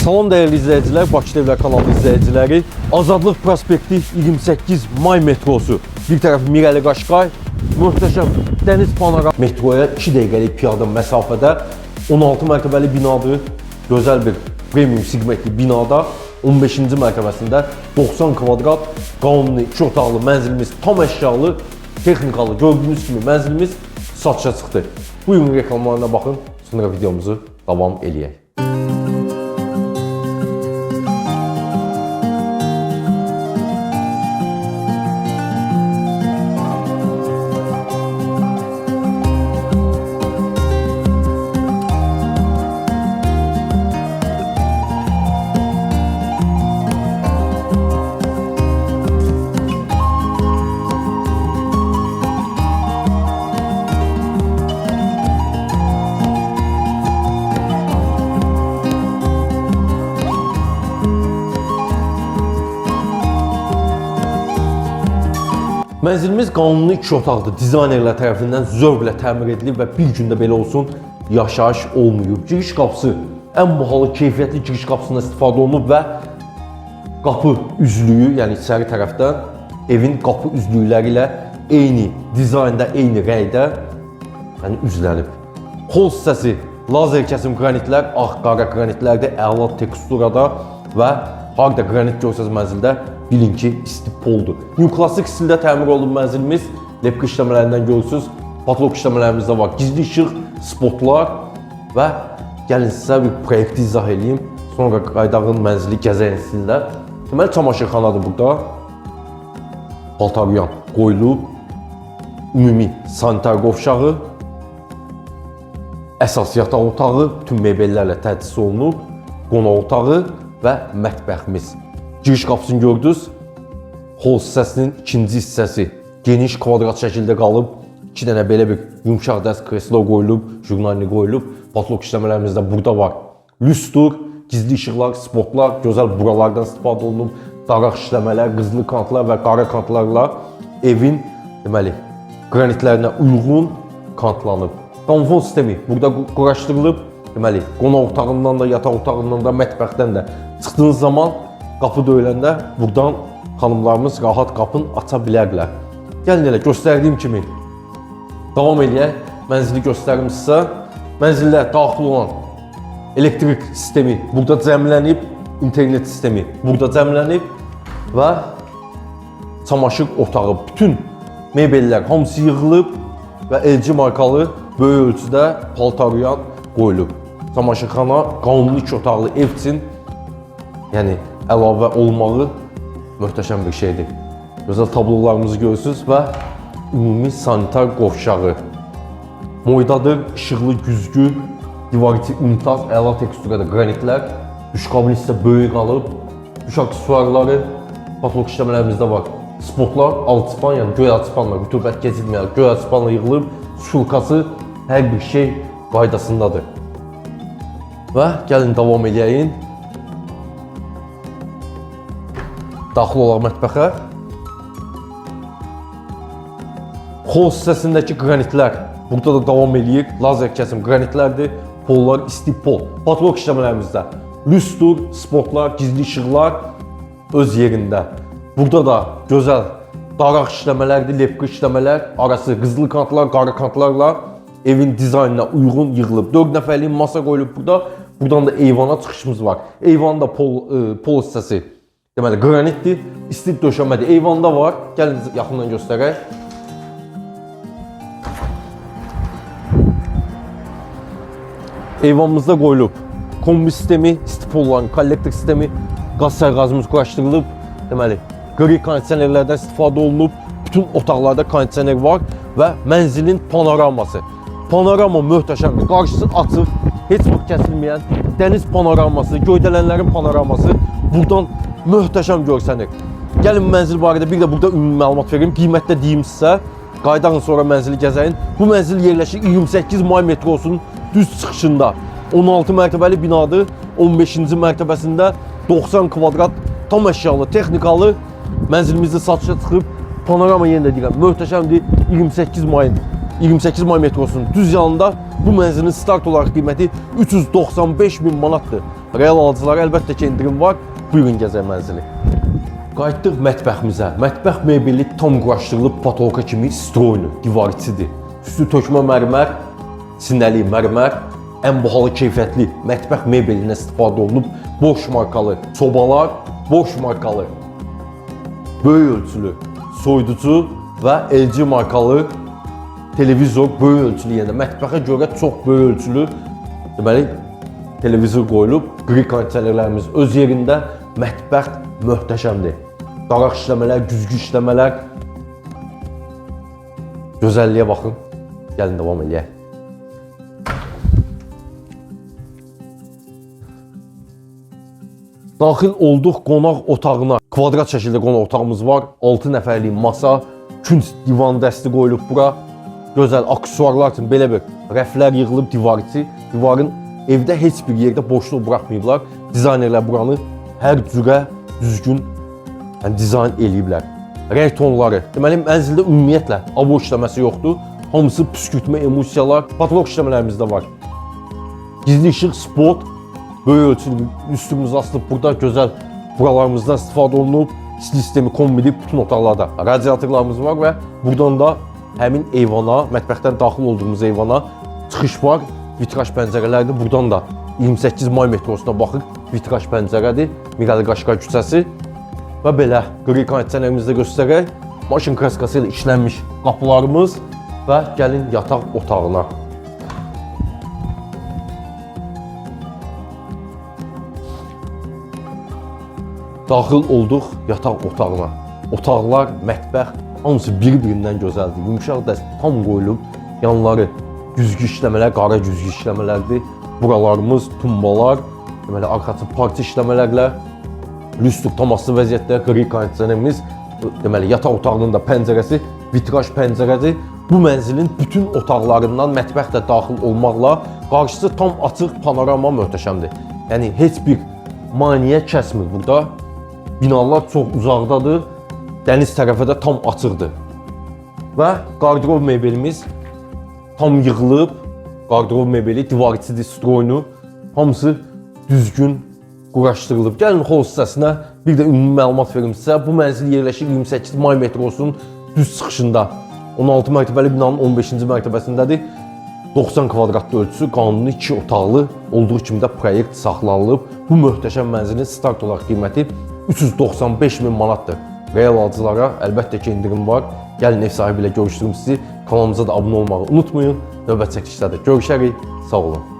Salam dəyərli izləyicilər, Bakı TV kanalı izləyiciləri. Azadlıq prospekti 28 may metrosu. Bir tərəf Mirəli Qaşqay, möhtəşəm dəniz panoram. Metroya 2 dəqiqəlik piyada məsafədə 16 mərtəbəli binadır. Gözəl bir premium segmentli binada 15-ci mərtəbəsində 90 kvadrat qanuni 2 otaqlı mənzilimiz, tam əşyalı, texnikalı gördüyünüz kimi mənzilimiz satışa çıxdı. Buyurun reklamlarına baxın, sonra videomuzu davam eləyək. Mənzilimiz qanuni 2 otaqdır. Dizaynerlər tərəfindən zövqlə təmir edilib və bir gündə belə olsun yaşayış olmayıb. Giriş qapısı ən bahalı, keyfiyyətli giriş qapısından istifadə olunub və qapı üzlüyü, yəni içəri tərəfdən evin qapı üzlükləri ilə eyni dizaynda, eyni rəngdə üzlənib. Hol hissəsi lazer kəsim qranitlər, ağ qara qranitlərdə, əla teksturada və harda qranit görsəz mənzildə bilin ki, istipoldur. New Classic stildə təmir olunub mənzilimiz. Lepka işləmələrindən görürsünüz. Patolog işləmələrimizdə var. Gizli işıq, spotlar və gəlin sizə bir proyekti izah edeyim. Sonra qaydağın mənzili gəzəyin stildə. Deməli, çamaşırxanadır burada. Paltaryan qoyulub. Ümumi sanitar qovşağı. Əsas yataq otağı, bütün mebellərlə təchiz olunub. Qonaq otağı və mətbəximiz. Giriş qapısını gördünüz. Hol hissəsinin ikinci hissəsi geniş kvadrat şəkildə qalıb. 2 dənə belə bir yumşaq dəst kreslo qoyulub, jurnalini qoyulub. Patolog işləmələrimizdə burada var. Lüstr, gizli işıqlar, spotlar, gözəl buralardan istifadə olunub. Daraq işləmələr, qızılı kantlar və qara kantlarla evin deməli qranitlərinə uyğun kantlanıb. Konfor sistemi burada quraşdırılıb. Deməli, qonaq otağından da, yataq otağından da, mətbəxdən də çıxdığınız zaman qapı döyüləndə buradan xanımlarımız rahat qapını aça bilərlər. Gəlin elə göstərdiyim kimi davam eləyək. Mənzili göstərim sizə. Mənzildə daxil olan elektrik sistemi burada cəmlənib, internet sistemi burada cəmlənib və çamaşır otağı, bütün mebellər hamısı yığılıb və LG markalı böyük ölçüdə paltaryan qoyulub. Çamaşırxana qanuni 2 otaqlı ev üçün yəni əlavə olmağı möhtəşəm bir şeydir. Gözəl tablolarımızı görürsünüz və ümumi sanitar qovşağı. Moydadır, işıqlı, güzgü, divar içi mümtaz, əla teksturada qranitlər. Duş kabini isə böyük qalıb. Duş aksesuarları, patolog işləmələrimizdə var. Spotlar, alçıpan, yəni göy alçıpanla, rütubət keçirməyən göy alçıpanla yığılıb. Şurkası, hər bir şey qaydasındadır. Və gəlin davam eləyəyin. Daxil olaq mətbəxə. Hol hissəsindəki qranitlər burada da davam eləyir. Lazer kəsim qranitlərdir. Pollar istipol. Patolog işləmələrimizdə lüstr, spotlar, gizli işıqlar öz yerində. Burada da gözəl daraq işləmələrdir, lepka işləmələr. Arası qızılı kantlar, qara kantlarla evin dizaynına uyğun yığılıb. 4 nəfərlik masa qoyulub burada. Buradan da eyvana çıxışımız var. Eyvanda pol hissəsi deməli qranitdir, istif döşəmədir. Eyvanda var. Gəlin yaxından göstərək. Eyvanımızda qoyulub kombi sistemi, istipolların, kollektor sistemi, qaz sərqazımız quraşdırılıb. Deməli, qri kondisionerlərdən istifadə olunub. Bütün otaqlarda kondisioner var və mənzilin panoraması. Panorama möhtəşəmdir. Qarşısı açıq, heç vaxt kəsilməyən dəniz panoraması, göydələnlərin panoraması buradan möhtəşəm görsənir. Gəlin mənzil barədə bir də burada ümumi məlumat verim. Qiymətdə deyim sizə. Qaydağın sonra mənzili gəzəyin. Bu mənzil yerləşir 28 may metrosunun düz çıxışında. 16 mərtəbəli binadır. 15-ci mərtəbəsində 90 kvadrat tam əşyalı, texnikalı mənzilimizdə satışa çıxıb. Panorama yenə də deyirəm, möhtəşəmdir. 28 may metrosunun düz yanında bu mənzilin start olaraq qiyməti 395 min manatdır. Real alıcılara əlbəttə ki, indirim var. Buyurun gəzək mənzili. Qayıtdıq mətbəximizə. Mətbəx mebeli tam quraşdırılıb patolka kimi stroylu, divar içidir. Üstü tökmə mərmər, sinəli mərmər, ən bahalı keyfiyyətli mətbəx mebelindən istifadə olunub. Boş markalı sobalar, boş markalı böyük ölçülü soyuducu və LG markalı televizor, böyük ölçülü, yəni mətbəxə görə çox böyük ölçülü deməli televizor qoyulub. Qri kondisionerlərimiz öz yerində, mətbəx möhtəşəmdir. Daraq işləmələr, güzgü işləmələr. Gözəlliyə baxın. Gəlin davam edək. Daxil olduq qonaq otağına. Kvadrat şəkildə qonaq otağımız var. 6 nəfərlik masa, künc divan dəsti qoyulub bura. Gözəl aksesuarlar üçün belə bir rəflər yığılıb divar içi. Divarın evdə heç bir yerdə boşluq buraxmayıblar. Dizaynerlər buranı hər cürə düzgün dizayn eləyiblər. Rəng tonları, deməli mənzildə ümumiyyətlə abo işləməsi yoxdur. Hamısı püskürtmə, emulsiyalar, patolog işləmələrimiz də var. Gizli işıq, spot, böyük ölçülü üstümüz asılıb burada gözəl buralarımızdan istifadə olunub. Sistemi kombinib bütün otaqlarda radiatorlarımız var və buradan da həmin eyvana, mətbəxdən daxil olduğumuz eyvana çıxış var. Vitraj pəncərələrdir. Buradan da 28 may metrosuna baxır. Vitraj pəncərədir. Mirəli Qaşqay küçəsi. Və belə qri kondisionerimizdə göstərək. Maşın kraskası ilə işlənmiş qapılarımız və gəlin yataq otağına. Daxil olduq yataq otağına. Otaqlar, mətbəx hamısı bir-birindən gözəldir. Yumşaq dəst tam qoyulub. Yanları güzgü işləmələr, qara güzgü işləmələrdir. Buralarımız, tumbalar, deməli arxası parça işləmələrlə lüstr tam asılı vəziyyətdə qri kondisionerimiz, deməli yataq otağının da pəncərəsi vitraj pəncərədir. Bu mənzilin bütün otaqlarından mətbəx də daxil olmaqla qarşısı tam açıq panorama möhtəşəmdir. Yəni heç bir maneə kəsmir burada. Binalar çox uzaqdadır. Dəniz tərəfə də tam açıqdır. Və qardırob mebelimiz tam yığılıb. Qardırob mebeli, divar içidir, stroynu, hamısı düzgün quraşdırılıb. Gəlin xol hissəsinə bir də ümumi məlumat verim sizə. Bu mənzil yerləşir 28 may metrosunun düz çıxışında. 16 mərtəbəli binanın 15-ci mərtəbəsindədir. 90 kvadratlı ölçüsü, qanuni 2 otaqlı olduğu kimi də proyekt saxlanılıb. Bu möhtəşəm mənzilin start olaraq qiyməti 395 min manatdır. Real alıcılara əlbəttə ki, indirim var. Gəlin ev sahibi ilə görüşdürüm sizi. Kanalımıza da abunə olmağı unutmayın. Növbət çəkilişlərdə görüşərik. Sağ olun.